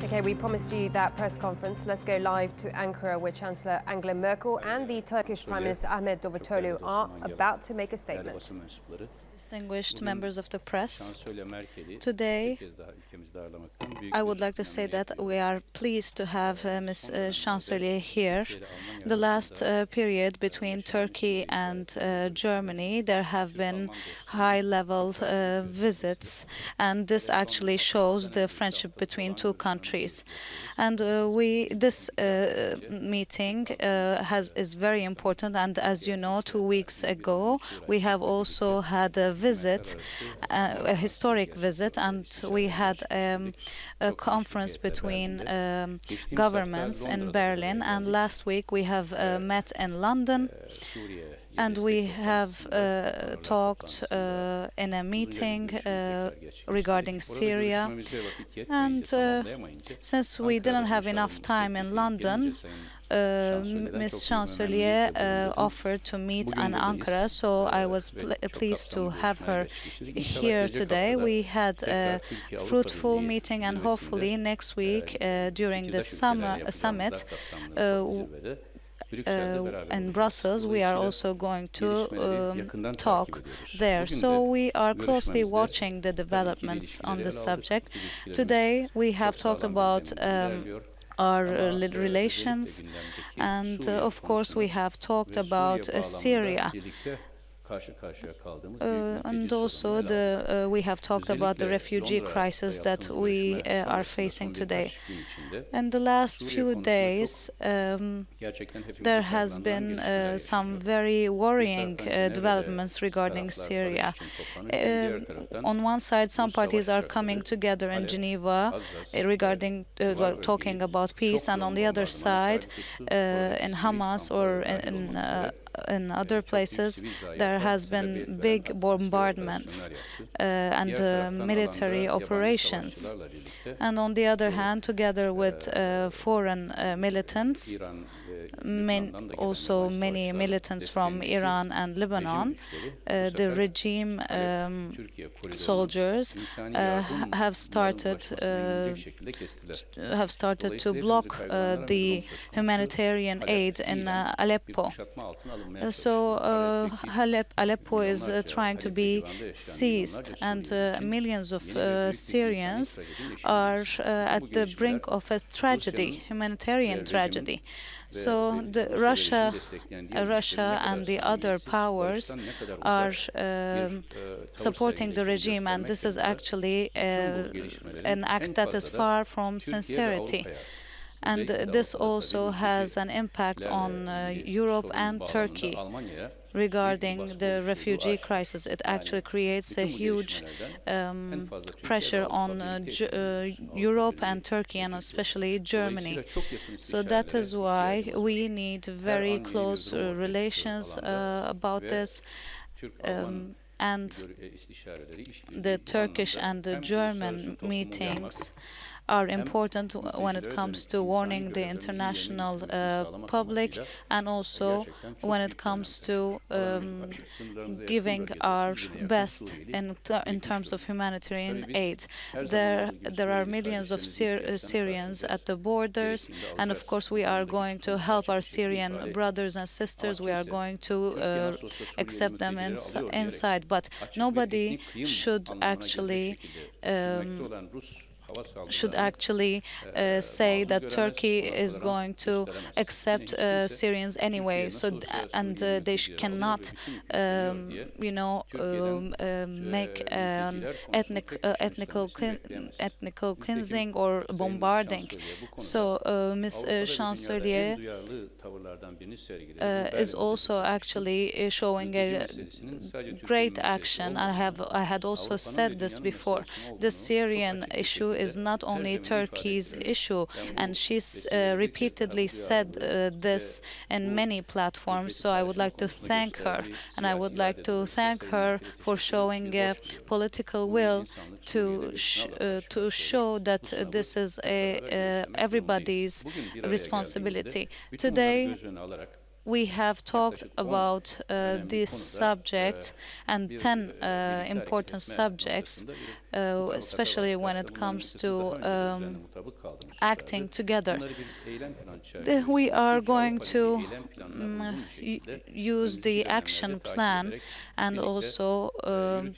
Okay, we promised you that press conference. Let's go live to Ankara, where Chancellor Angela Merkel and the Turkish Prime Minister Ahmet Davutoglu are about to make a statement. Distinguished members of the press, today I would like to say that we are pleased to have Ms. Chancellor here. The last period between Turkey and Germany, there have been high-level visits, and this actually shows the friendship between two countries. And this meeting is very important, and as you know, 2 weeks ago we have also had a visit, a historic visit, and we had a conference between governments in Berlin, and last week we have met in London, and we have talked in a meeting regarding Syria. And since we didn't have enough time in London, Ms. Chancellor offered to meet in Ankara, so I was pleased to have her here today. We had a fruitful meeting, and hopefully next week during the summit in Brussels, we are also going to talk there. So we are closely watching the developments on the subject. Today we have talked about our relations, and of course we have talked about Syria. And also we have talked about the refugee crisis that we are facing today. In the last few days, there has been some very worrying developments regarding Syria. On one side, some parties are coming together in Geneva regarding talking about peace, and on the other side, in Hamas or in other places, there has been big bombardments and military operations. And on the other hand, together with foreign militants, also many militants from Iran and Lebanon, the regime soldiers have started to block the humanitarian aid in Aleppo. So Aleppo is trying to be seized, and millions of Syrians are at the brink of a tragedy, humanitarian tragedy. So Russia and the other powers are supporting the regime, and this is actually an act that is far from sincerity. And this also has an impact on Europe and Turkey regarding the refugee crisis. It actually creates a huge pressure on Europe and Turkey, and especially Germany. So that is why we need very close relations about this. And the Turkish and the German meetings are important when it comes to warning the international public, and also when it comes to giving our best in terms of humanitarian aid. There are millions of Syrians at the borders, and of course we are going to help our Syrian brothers and sisters. We are going to accept them inside, but nobody should actually say that Turkey is going to accept Syrians anyway. So they cannot, make ethnical cleansing or bombarding. So Ms. Chancellor is also actually showing a great action. I had also said this before. The Syrian issue is not only Turkey's issue, and she's repeatedly said this in many platforms. So I would like to thank her, and I would like to thank her for showing a political will to show that this is everybody's responsibility. Today, we have talked about this subject and 10 important subjects, especially when it comes to acting together. We are going to use the action plan and also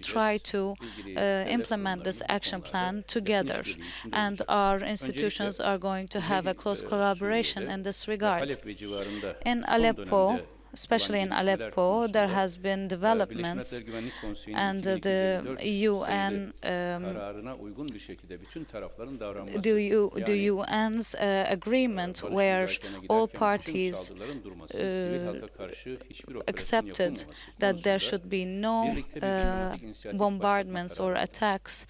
try to implement this action plan together. And our institutions are going to have a close collaboration in this regard. In Aleppo, especially in Aleppo, there has been developments, and the UN's agreement where all parties accepted that there should be no bombardments or attacks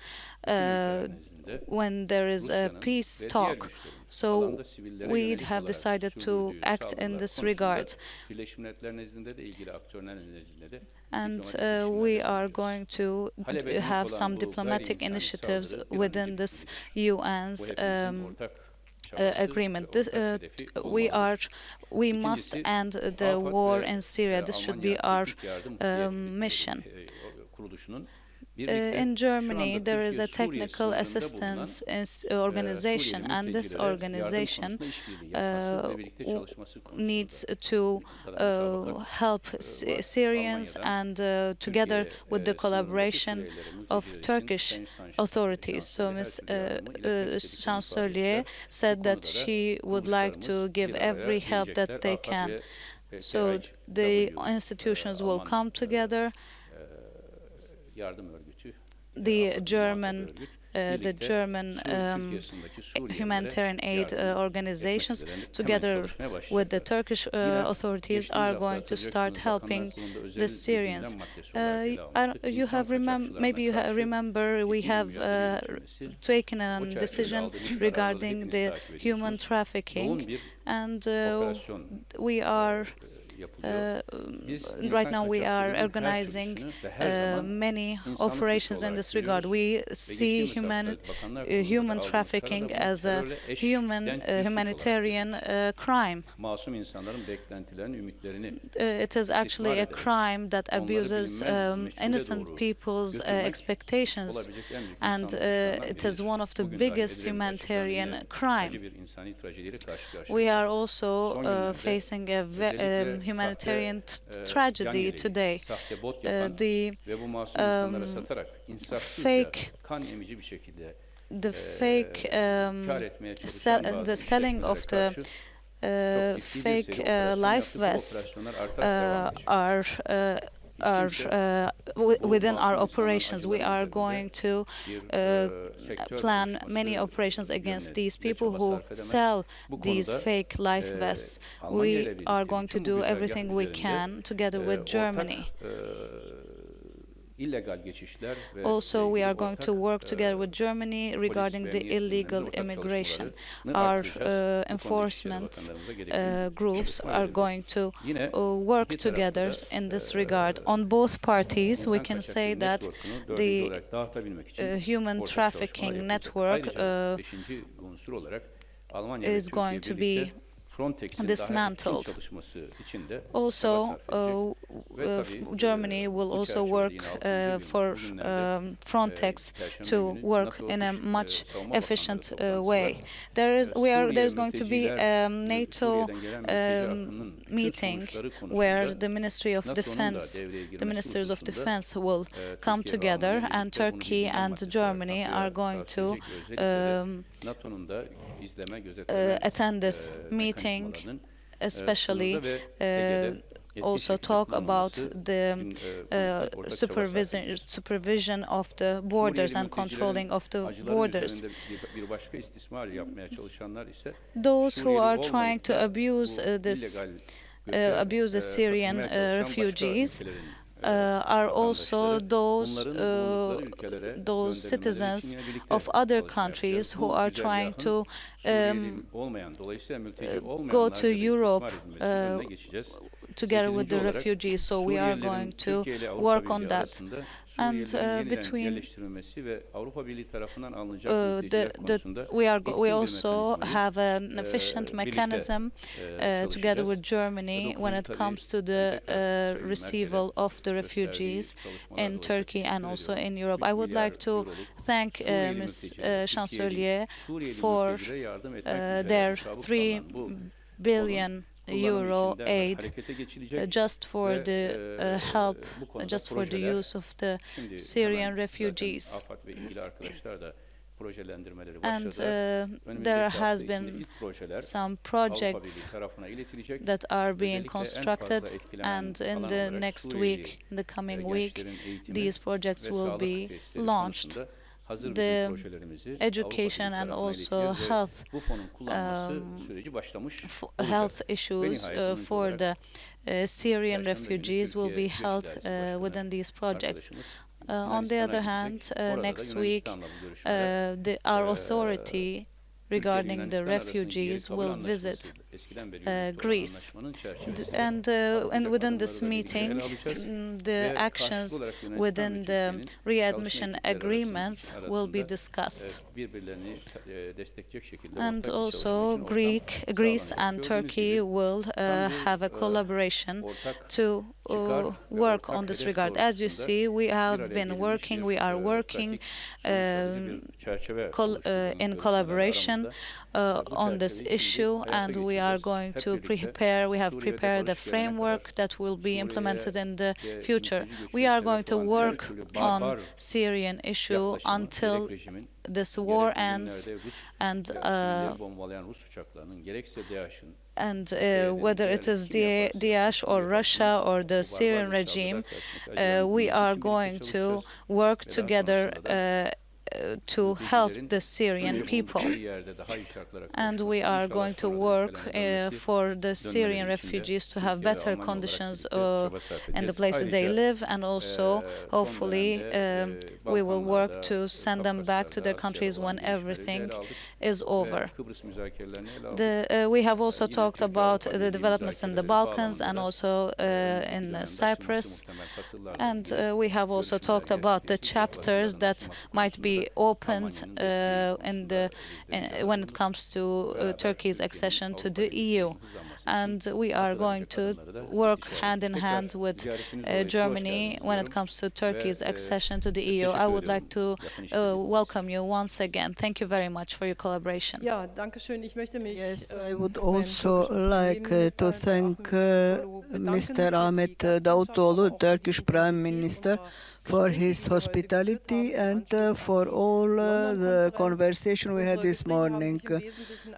when there is a peace talk. So we have decided to act in this regard. And we are going to have some diplomatic initiatives within this UN's agreement. We must end the war in Syria. This should be our mission. In Germany, there is a technical assistance organization, and this organization needs to help Syrians, and together with the collaboration of Turkish authorities. So Ms. Chancelier said that she would like to give every help that they can. So the institutions will come together. The German humanitarian aid organizations, together with the Turkish authorities, are going to start helping the Syrians. You have maybe you remember we have taken a decision regarding the human trafficking, and we are. Right now we are organizing many operations in this regard. We see human trafficking as a humanitarian crime. It is actually a crime that abuses innocent people's expectations, and it is one of the biggest humanitarian crimes. We are also facing a humanitarian tragedy today. The selling of the fake life vests are within our operations. We are going to plan many operations against these people who sell these fake life vests. We are going to do everything we can together with Germany. Also, we are going to work together with Germany regarding the illegal immigration. Our enforcement groups are going to work together in this regard. On both parties, we can say that the human trafficking network is going to be dismantled. Also, Germany will also work for Frontex to work in a much efficient way. There's going to be a NATO meeting where the Ministry of Defense, the Ministers of Defense will come together, and Turkey and Germany are going to attend this meeting, especially also talk about the supervision of the borders and controlling of the borders. Those who are trying to abuse the Syrian refugees are also those citizens of other countries who are trying to go to Europe together with the refugees. So we are going to work on that. and between we also have an efficient mechanism together with Germany when it comes to the receival of the refugees in Turkey and also in Europe. I would like to thank Ms. Chancelier for their 3 billion euro aid just for the help, just for the use of the Syrian refugees. And there has been some projects that are being constructed, and in the next week, in the coming week, these projects will be launched. The education and also health issues for the Syrian refugees will be held within these projects. On the other hand, next week, our authority regarding the refugees will visit Greece. And within this meeting, the actions within the readmission agreements will be discussed. And also, Greece and Turkey will have a collaboration to work on this regard. As you see, we are working in collaboration on this issue, and we have prepared the framework that will be implemented in the future. We are going to work on Syrian issue until this war ends, and whether it is Daesh or Russia or the Syrian regime, we are going to work together to help the Syrian people. And we are going to work for the Syrian refugees to have better conditions in the places they live, and also, hopefully, we will work to send them back to their countries when everything is over. We have also talked about the developments in the Balkans and also in Cyprus, and we have also talked about the chapters that might be opened when it comes to Turkey's accession to the EU. And we are going to work hand in hand with Germany when it comes to Turkey's accession to the EU. I would like to welcome you once again. Thank you very much for your collaboration. Yes, I would also like to thank Mr. Ahmet Davutoglu, Turkish Prime Minister, for his hospitality and for all the conversation we had this morning.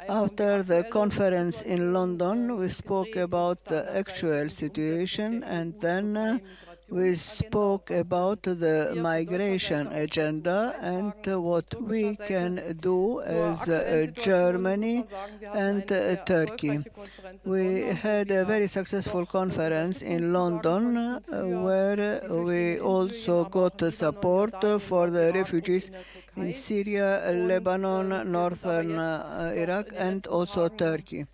After the conference in London, we spoke about the actual situation, and then we spoke about the migration agenda and what we can do as Germany and Turkey. We had a very successful conference in London where we also got support for the refugees in Syria, Lebanon, northern Iraq, and also Turkey.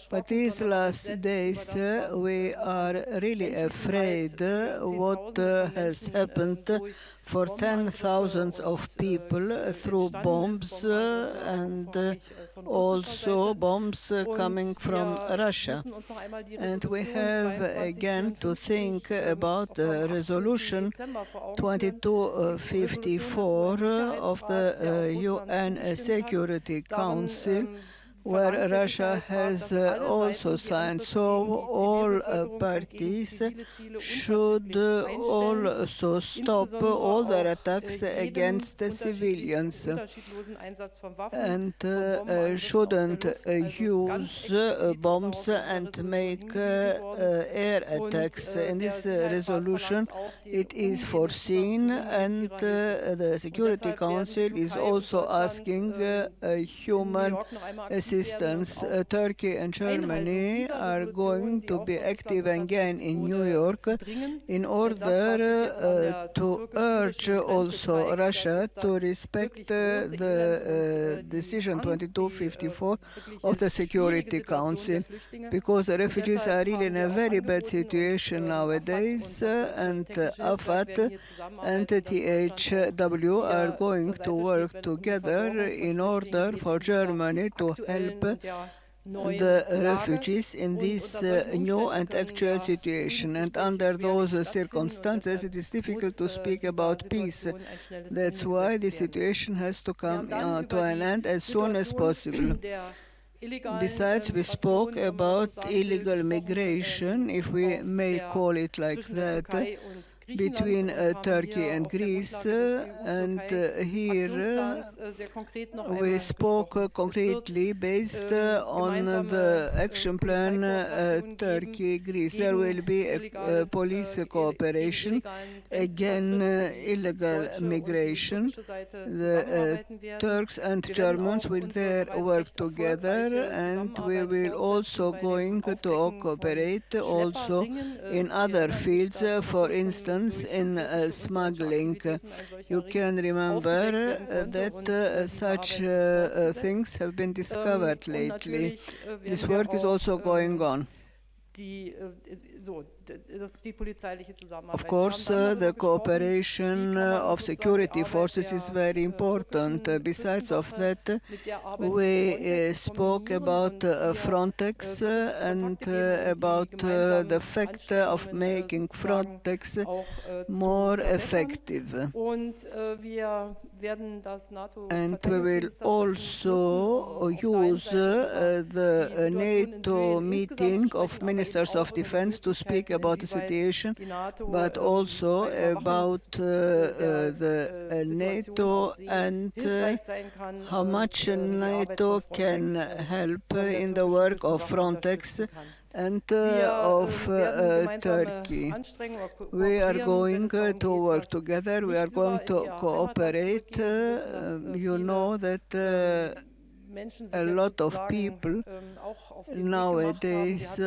But these last days, we are really afraid what has happened for 10,000 of people through bombs and also bombs coming from Russia. And we have again to think about the resolution 2254 of the UN Security Council, where Russia has also signed. So all parties should also stop all their attacks against the civilians and shouldn't use bombs and make air attacks. In this resolution, it is foreseen, and the Security Council is also asking human assistance, Turkey and Germany are going to be active again in New York in order to urge also Russia to respect the decision 2254 of the Security Council, because the refugees are really in a very bad situation nowadays, and AFAT and THW are going to work together in order for Germany to help the refugees in this new and actual situation. And under those circumstances, it is difficult to speak about peace. That's why the situation has to come to an end as soon as possible. Besides, we spoke about illegal migration, if we may call it like that, between Turkey and Greece, and here we spoke concretely based on the action plan Turkey-Greece. There will be a police cooperation, again illegal migration. The Turks and Germans will there work together, and we will also going to cooperate also in other fields, for instance in smuggling. You can remember that such things have been discovered lately. This work is also going on. Of course, the cooperation of security forces is very important. Besides of that, we spoke about Frontex and about the fact of making Frontex more effective. And we will also use the NATO meeting of Ministers of Defense to speak about the situation, but also about the NATO and how much NATO can help in the work of Frontex and of Turkey. We are going to work together, we are going to cooperate. You know that a lot of people nowadays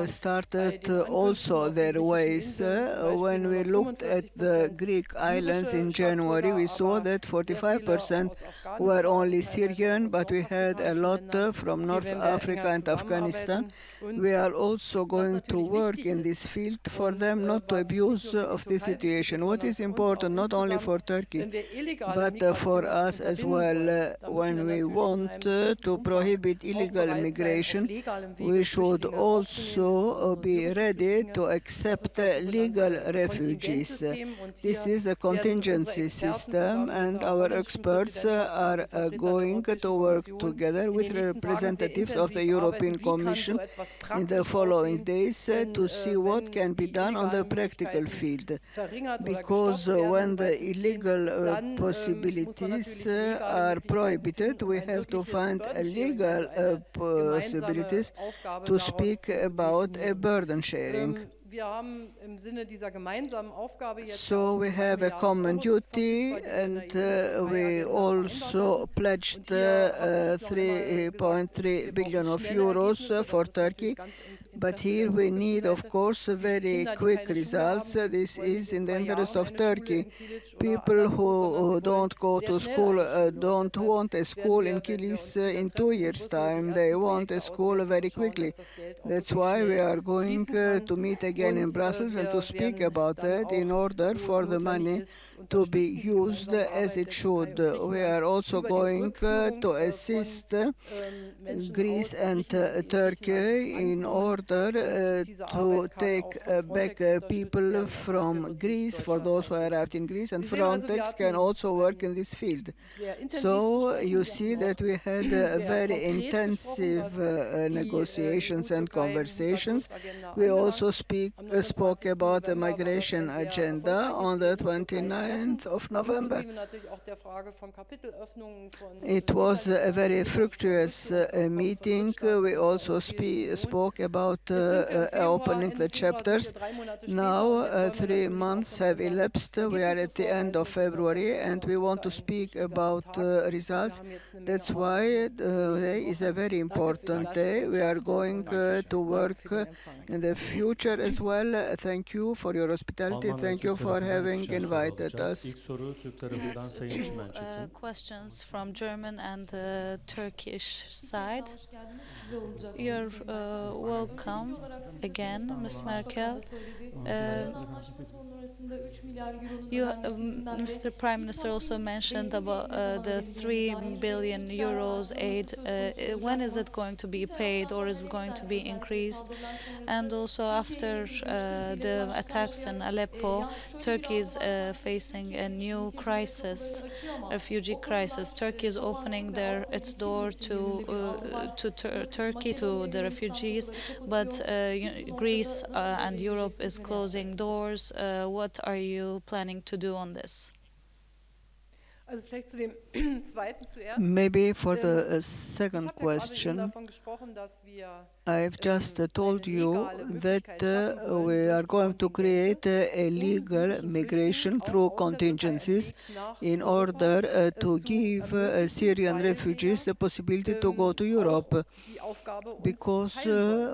started also their ways. When we looked at the Greek islands in January, we saw that 45% were only Syrian, but we had a lot from North Africa and Afghanistan. We are also going to work in this field for them not to abuse of this situation. What is important not only for Turkey, but for us as well, when we want to prohibit illegal migration, we should also be ready to accept legal refugees. This is a contingency system, and our experts are going to work together with representatives of the European Commission in the following days to see what can be done on the practical field. Because when the illegal possibilities are prohibited, we have to find legal possibilities to speak about a burden sharing. So we have a common duty, and we also pledged 3.3 billion of euros for Turkey. But here we need, of course, very quick results. This is in the interest of Turkey. People who don't go to school don't want a school in Kilis in 2 years' time. They want a school very quickly. That's why we are going to meet again in Brussels and to speak about that in order for the money to be used as it should. We are also going to assist Greece and Turkey in order to take back people from Greece, for those who arrived in Greece, and Frontex can also work in this field. So you see that we had very intensive negotiations and conversations. We also spoke about the migration agenda on the 29th of November. It was a very fructuous meeting. We also spoke about about opening the chapters. Now, 3 months have elapsed. We are at the end of February, and we want to speak about results. That's why today is a very important day. We are going to work in the future as well. Thank you for your hospitality. Thank you for having invited us. Questions from German and Turkish side. You're welcome again, Ms. Merkel. Mr. Prime Minister also mentioned about the 3 billion euros aid. When is it going to be paid, or is it going to be increased? And also after the attacks in Aleppo, Turkey is facing a new crisis, refugee crisis. Turkey is opening its door to Turkey, to the refugees, but Greece and Europe is closing doors. What are you planning to do on this? Maybe for the second question, I've just told you that we are going to create a legal migration through contingencies in order to give Syrian refugees the possibility to go to Europe, because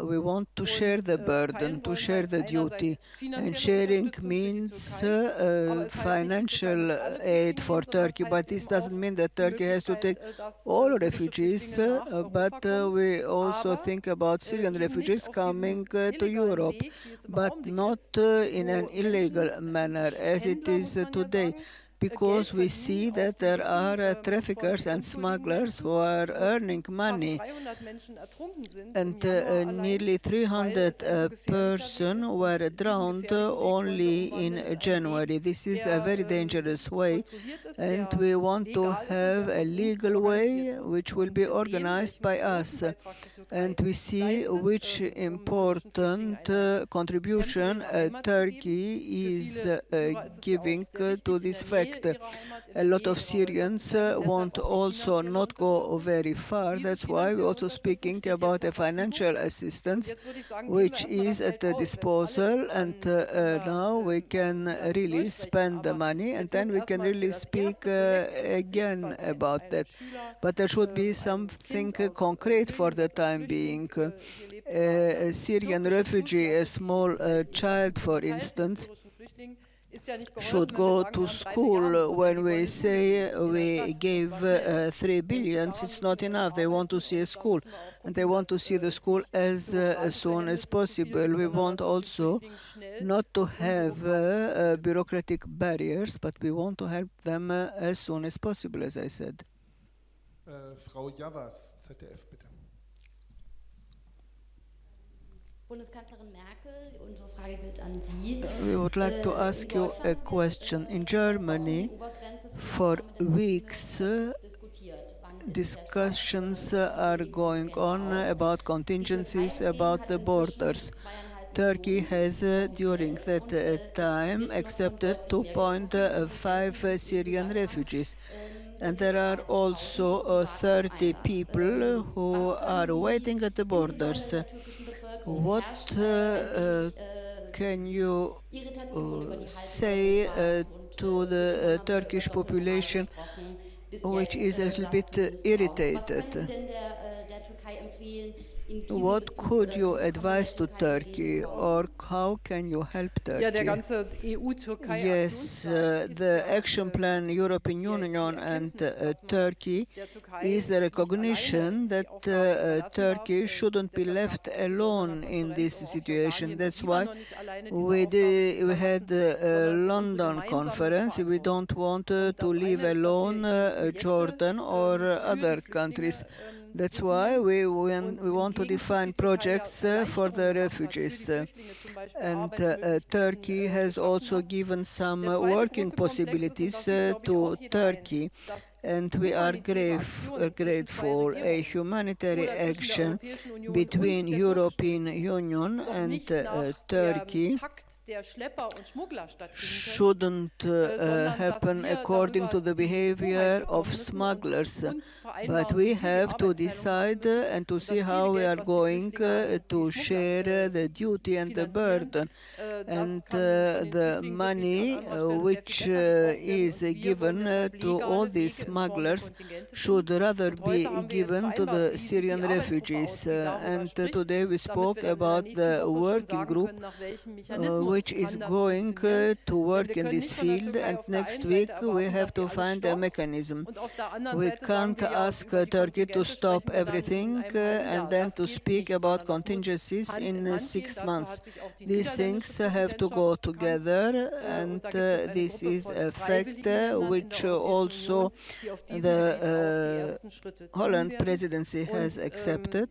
we want to share the burden, to share the duty. And sharing means financial aid for Turkey, but this doesn't mean that Turkey has to take all refugees, but we also think about Syrian refugees coming to Europe, but not in an illegal manner as it is today, because we see that there are traffickers and smugglers who are earning money. And nearly 300 persons were drowned only in January. This is a very dangerous way, and we want to have a legal way which will be organized by us. And we see which important contribution Turkey is giving to this fact. A lot of Syrians want also not go very far. That's why we're also speaking about a financial assistance which is at the disposal, and now we can really spend the money, and then we can really speak again about that. But there should be something concrete for the time being. A Syrian refugee, a small child, for instance, should go to school. When we say we gave 3 billion, it's not enough. They want to see a school, and they want to see the school as soon as possible. We want also not to have bureaucratic barriers, but we want to help them as soon as possible, as I said. Frau Javas, ZDF, bitte. We would like to ask you a question. In Germany, for weeks, discussions are going on about contingencies, about the borders. Turkey has, during that time, accepted 2.5 Syrian refugees. And there are also 30 people who are waiting at the borders. What can you say to the Turkish population, which is a little bit irritated? What could you advise to Turkey, or how can you help Turkey? Yes, the action plan, European Union and Turkey, is a recognition that Turkey shouldn't be left alone in this situation. That's why we had a London conference. We don't want to leave alone Jordan or other countries. That's why we want to define projects for the refugees. And Turkey has also given some working possibilities to Turkey. And we are grateful. A humanitarian action between European Union and Turkey shouldn't happen according to the behavior of smugglers, but we have to decide and to see how we are going to share the duty and the burden. And the money which is given to all these smugglers should rather be given to the Syrian refugees. And today we spoke about the working group which is going to work in this field, and next week we have to find a mechanism. We can't ask Turkey to stop everything and then to speak about contingencies in 6 months. These things have to go together, and this is a fact which also the Holland presidency has accepted.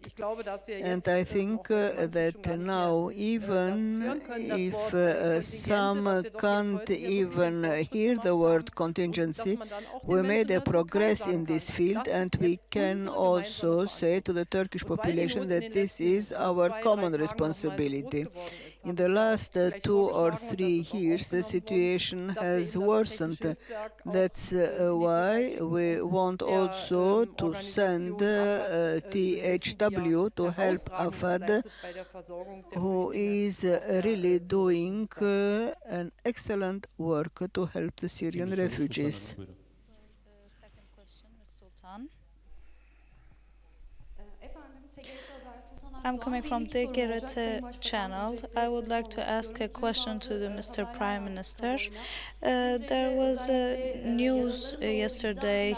And I think that now, even if some can't even hear the word contingency, we made a progress in this field, and we can also say to the Turkish population that this is our common responsibility. In the last 2 or 3 years, the situation has worsened. That's why we want also to send THW to help Afad, who is really doing an excellent work to help the Syrian refugees. Second question, Ms. Sultan. I'm coming from TGRT channel. I would like to ask a question to the Mr. Prime Minister. There was news yesterday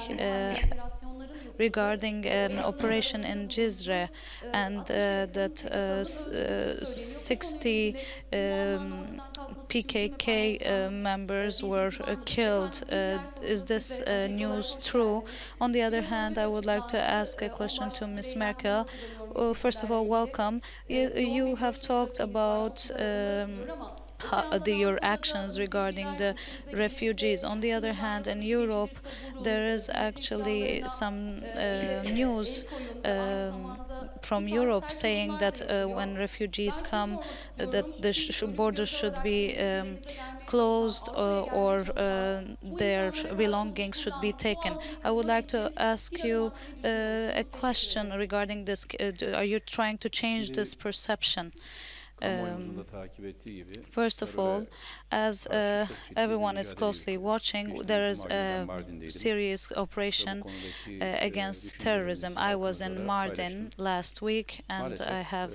regarding an operation in Cizre, and that 60 PKK members were killed. Is this news true? On the other hand, I would like to ask a question to Ms. Merkel. First of all, welcome. You have talked about your actions regarding the refugees. On the other hand, in Europe, there is actually some news from Europe saying that when refugees come, that the borders should be closed or their belongings should be taken. I would like to ask you a question regarding this. Are you trying to change this perception? First of all, as everyone is closely watching, there is a serious operation against terrorism. I was in Mardin last week, and I have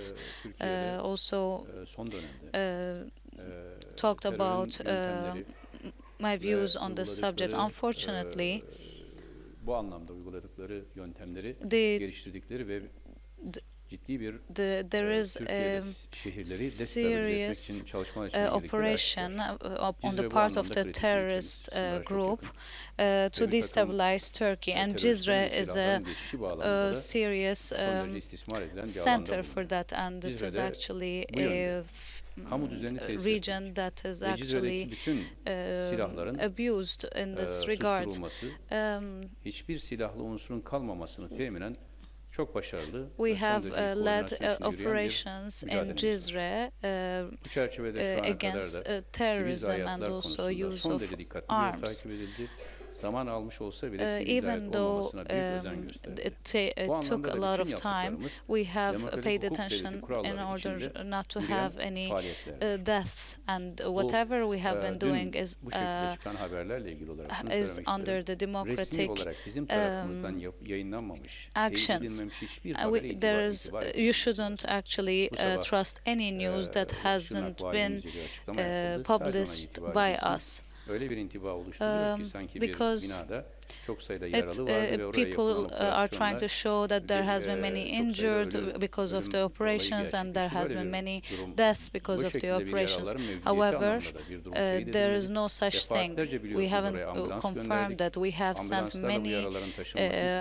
also talked about my views on this subject. Unfortunately, there is a serious operation on the part of the terrorist group to destabilize Turkey, and Cizre is a serious center for that, and it is actually a region that is actually abused in this regard. We have led operations in Cizre against terrorism and also use of arms. Even though it took a lot of time, we have paid attention in order not to have any deaths, and whatever we have been doing is under the democratic actions. You shouldn't actually trust any news that hasn't been published by us. Because people are trying to show that there has been many injured because of the operations, and there has been many deaths because of the operations. However, there is no such thing. We haven't confirmed that. We have sent many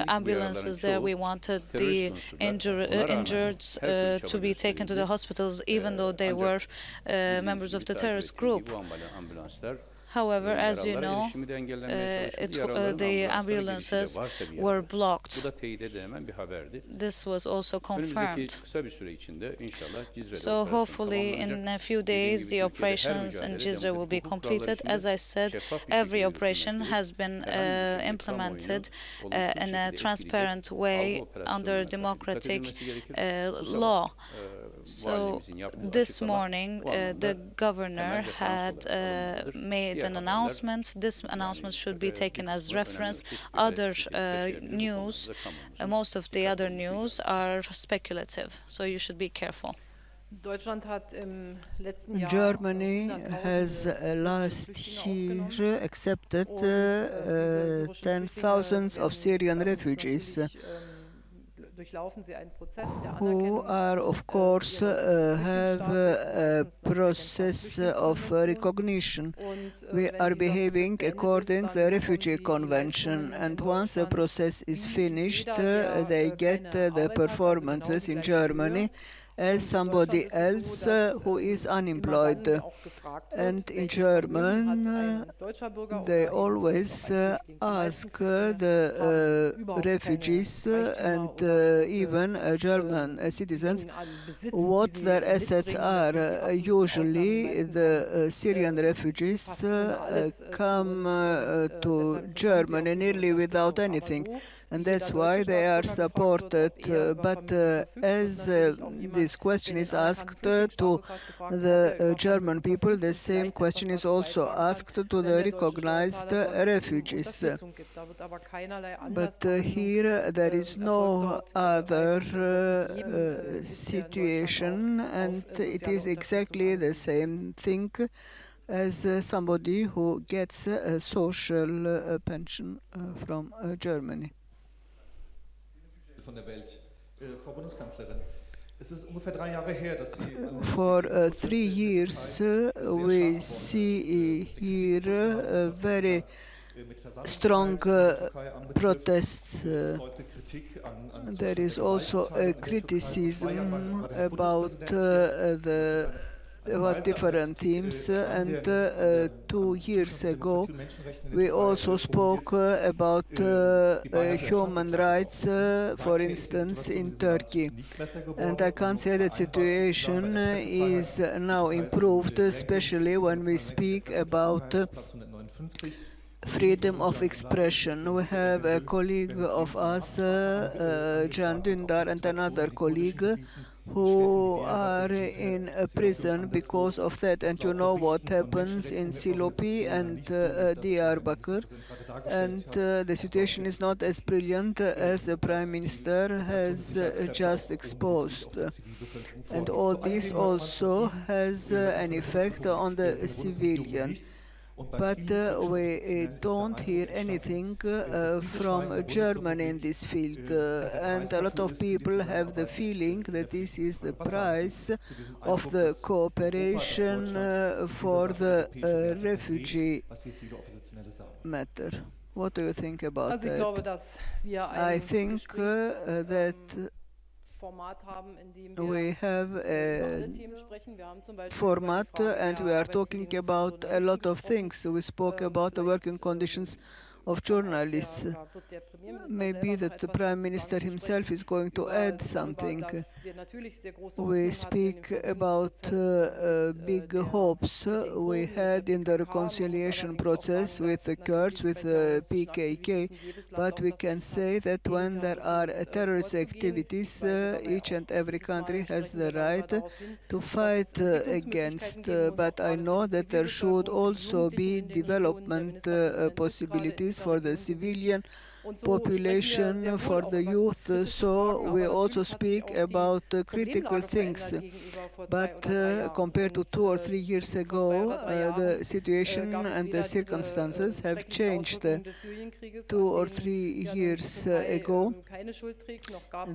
ambulances there. We wanted the injured to be taken to the hospitals, even though they were members of the terrorist group. However, as you know, the ambulances were blocked. This was also confirmed. So hopefully in a few days the operations in Cizre will be completed. As I said, every operation has been implemented in a transparent way under democratic law. So this morning, the governor had made an announcement. This announcement should be taken as reference. Other news, most of the other news are speculative, so you should be careful. Germany has last year accepted 10,000 of Syrian refugees who are, of course, have a process of recognition. We are behaving according to the Refugee Convention, and once the process is finished, they get the performances in Germany as somebody else who is unemployed. And in German, they always ask the refugees and even German citizens what their assets are. Usually, the Syrian refugees come to Germany nearly without anything, and that's why they are supported. But as this question is asked to the German people, the same question is also asked to the recognized refugees. But here there is no other situation, and it is exactly the same thing as somebody who gets a social pension from Germany. For 3 years, we see here very strong protests. There is also a criticism about the different themes, and 2 years ago we also spoke about human rights, for instance, in Turkey. And I can't say that situation is now improved, especially when we speak about freedom of expression. We have a colleague of us, Can Dündar, and another colleague who are in a prison because of that. And you know what happens in Silopi and Diyarbakir. And the situation is not as brilliant as the Prime Minister has just exposed. And all this also has an effect on the civilian. But we don't hear anything from Germany in this field. And a lot of people have the feeling that this is the price of the cooperation for the refugee matter. What do you think about that? I think that we have a format and we are talking about a lot of things. We spoke about the working conditions of journalists. Maybe that the Prime Minister himself is going to add something. We speak about big hopes we had in the reconciliation process with the Kurds, with the PKK, but we can say that when there are terrorist activities, each and every country has the right to fight against. But I know that there should also be development possibilities for the civilian population, for the youth. So we also speak about critical things. But compared to 2 or 3 years ago, the situation and the circumstances have changed. 2 or 3 years ago,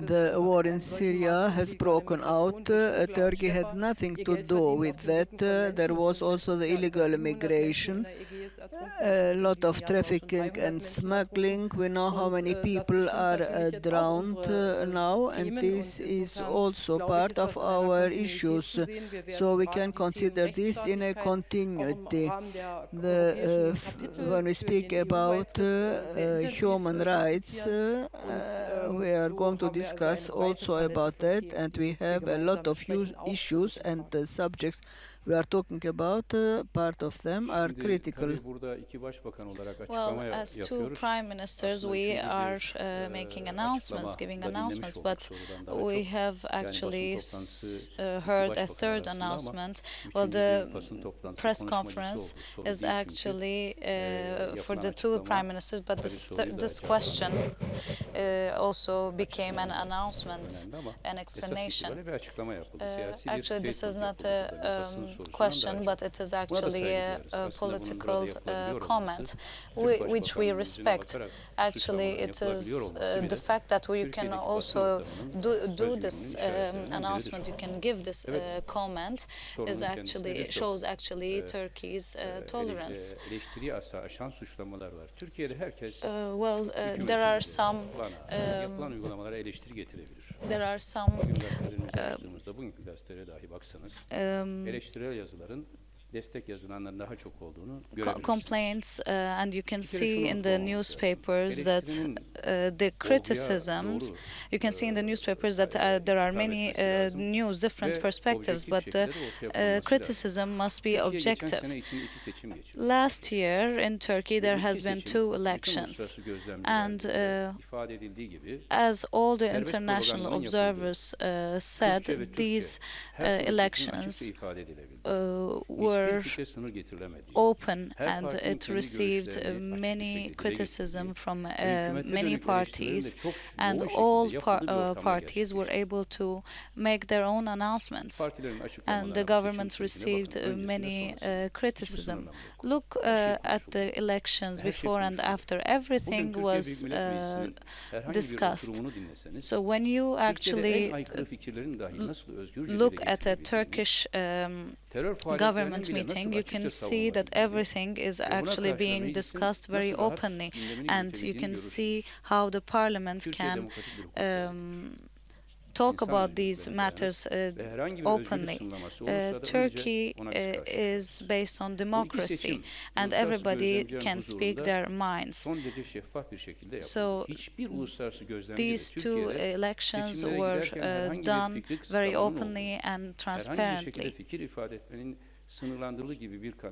the war in Syria has broken out. Turkey had nothing to do with that. There was also the illegal immigration, a lot of trafficking and smuggling. We know know how many people are drowned now, and this is also part of our issues. So we can consider this in a continuity. When we speak about human rights, we are going to discuss also about that, and we have a lot of issues and subjects we are talking about. Part of them are critical. Well, as two prime ministers, we are making announcements, giving announcements, but we have actually heard a third announcement. Well, the press conference is actually for the two prime ministers, but this question also became an announcement, an explanation. Actually, this is not a question, but it is actually a political comment, which we respect. Actually, it is the fact that you can also do this announcement, you can give this comment, is actually shows actually Turkey's tolerance. Well, there are some complaints, and you can see in the newspapers that the criticisms, you can see in the newspapers that there are many different perspectives, but the criticism must be objective. Last year in Turkey there has been 2 elections, and as all the international observers said, these elections were open, and it received many criticism from many parties, and all parties were able to make their own announcements, and the government received many criticism. Look at the elections before and after. Everything was discussed. So when you actually look at a Turkish government meeting, you can see that everything is actually being discussed very openly, and you can see how the parliament can talk about these matters openly. Turkey is based on democracy, and everybody can speak their minds. So these 2 elections were done very openly and transparently.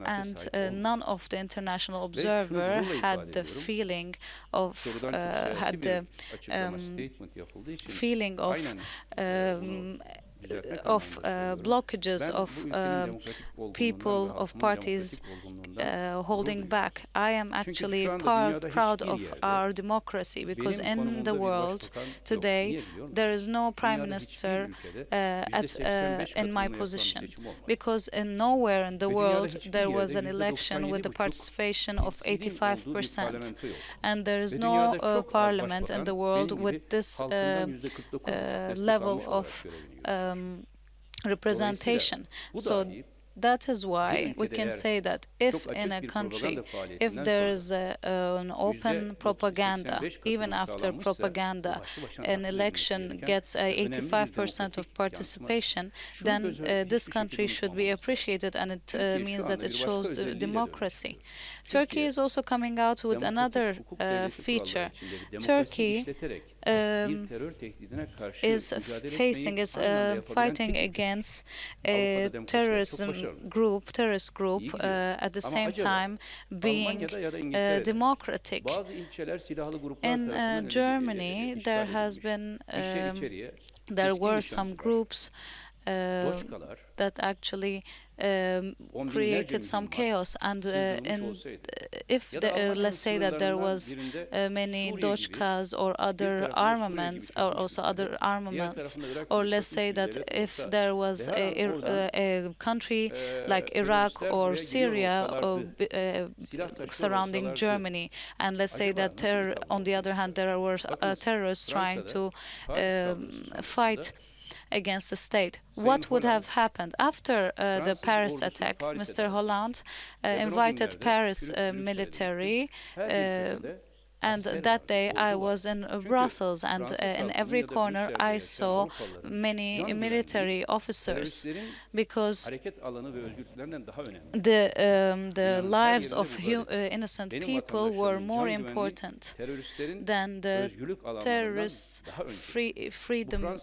And none of the international observers had the feeling of blockages of people, of parties holding back. I am actually proud of our democracy, because in the world today there is no prime minister in my position, because nowhere in the world there was an election with the participation of 85%, and there is no parliament in the world with this level of representation. So that is why we can say that if in a country, if there is an open propaganda, even after propaganda, an election gets 85% of participation, then this country should be appreciated, and it means that it shows democracy. Turkey is also coming out with another feature. Turkey is fighting against a terrorist group, at the same time being democratic. In Germany, there were some groups that actually created some chaos, and let's say that there was many Dochkas or other armaments, or also other armaments, or let's say that if there was a country like Iraq or Syria surrounding Germany, and let's say that on the other hand there were terrorists trying to fight against the state, what would have happened? After the Paris attack, Mr. Hollande invited Paris military And that day I was in Brussels, and in every corner I saw many military officers, because the lives of innocent people were more important than the terrorists' freedom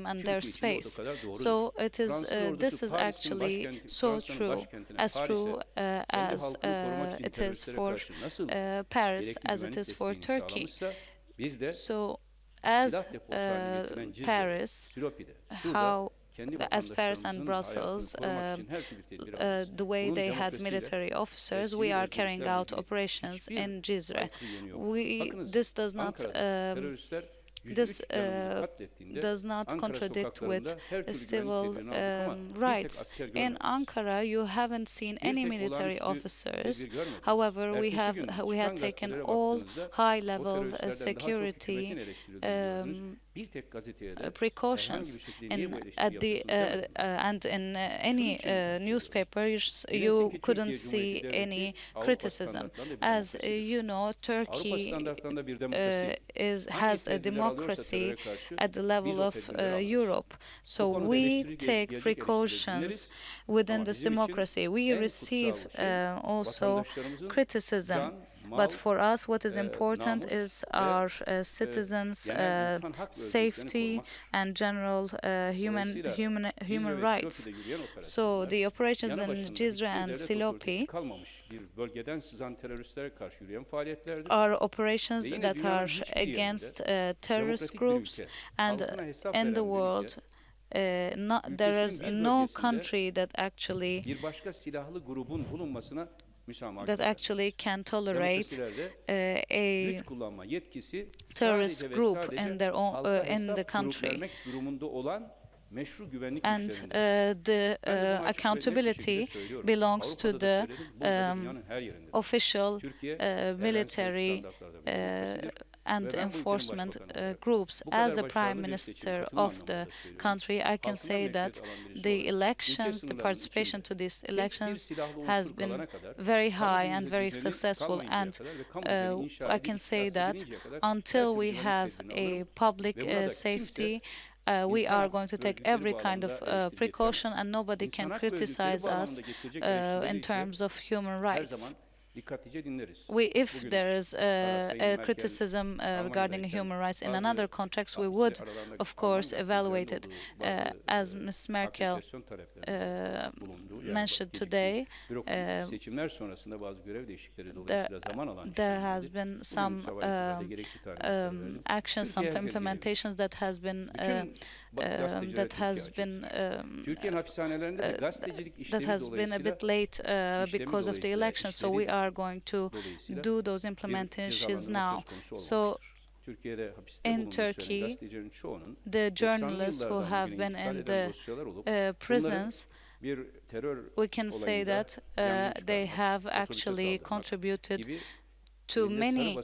and their space. So this is actually so true, as it is for Paris, as it is for Turkey. So as Paris, as Paris and Brussels, the way they had military officers, we are carrying out operations in Cizre. This does not contradict with civil rights. In Ankara, you haven't seen any military officers. However, we had taken all high-level security precautions. And in any newspaper, you couldn't see any criticism. As you know, Turkey has a democracy at the level of Europe. So we take precautions within this democracy. We receive also criticism. But for us, what is important is our citizens' safety and general human rights. So the operations in Cizre and Silopi are operations that are against terrorist groups, and in the world there is no country that actually can tolerate a terrorist group in the country. And the accountability belongs to the official military and enforcement groups. As the Prime Minister of the country, I can say that the participation to these elections has been very high and very successful. And I can say that until we have a public safety, we are going to take every kind of precaution, and nobody can criticize us in terms of human rights. If there is a criticism regarding human rights in another context, we would, of course, evaluate it. As Ms. Merkel mentioned today, there has been some actions, some implementations that has been a bit late because of the election. So we are going to do those implementations now. So in Turkey, the journalists who have been in the prisons, we can say that they have actually contributed to many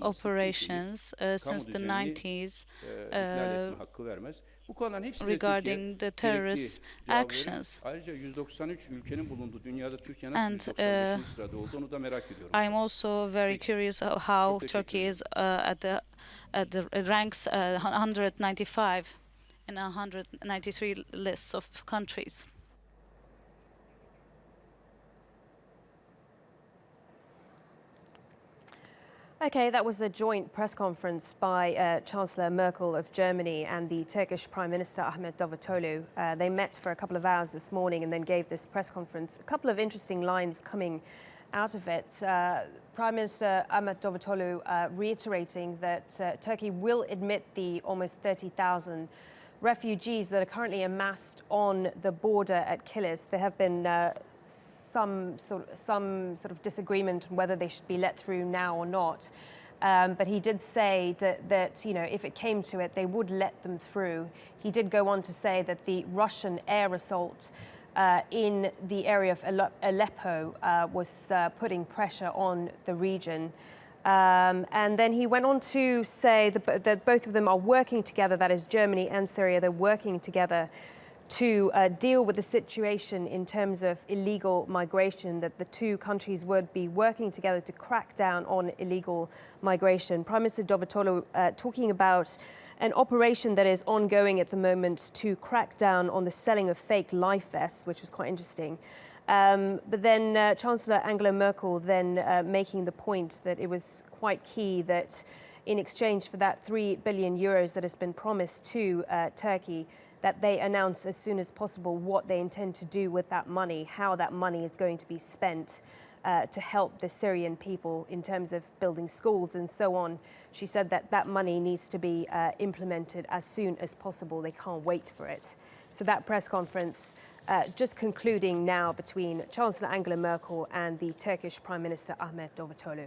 operations since the 90s regarding the terrorist actions. And I'm also very curious how Turkey is at the ranks 195 in 193 lists of countries. Okay, that was a joint press conference by Chancellor Merkel of Germany and the Turkish Prime Minister Ahmet Davutoglu. They met for a couple of hours this morning and then gave this press conference. A couple of interesting lines coming out of it. Prime Minister Ahmet Davutoglu reiterating that Turkey will admit the almost 30,000 refugees that are currently amassed on the border at Kilis. There have been some sort of disagreement on whether they should be let through now or not. But he did say that if it came to it, they would let them through. He did go on to say that the Russian air assault in the area of Aleppo was putting pressure on the region. And then he went on to say that both of them are working together, that is Germany and Syria, they're working together to deal with the situation in terms of illegal migration, that the two countries would be working together to crack down on illegal migration. Prime Minister Davutoglu talking about an operation that is ongoing at the moment to crack down on the selling of fake life vests, which was quite interesting. But then Chancellor Angela Merkel then making the point that it was quite key that in exchange for that 3 billion euros that has been promised to Turkey, that they announce as soon as possible what they intend to do with that money, how that money is going to be spent to help the Syrian people in terms of building schools and so on. She said that that money needs to be implemented as soon as possible. They can't wait for it. So that press conference just concluding now between Chancellor Angela Merkel and the Turkish Prime Minister Ahmet Davutoglu.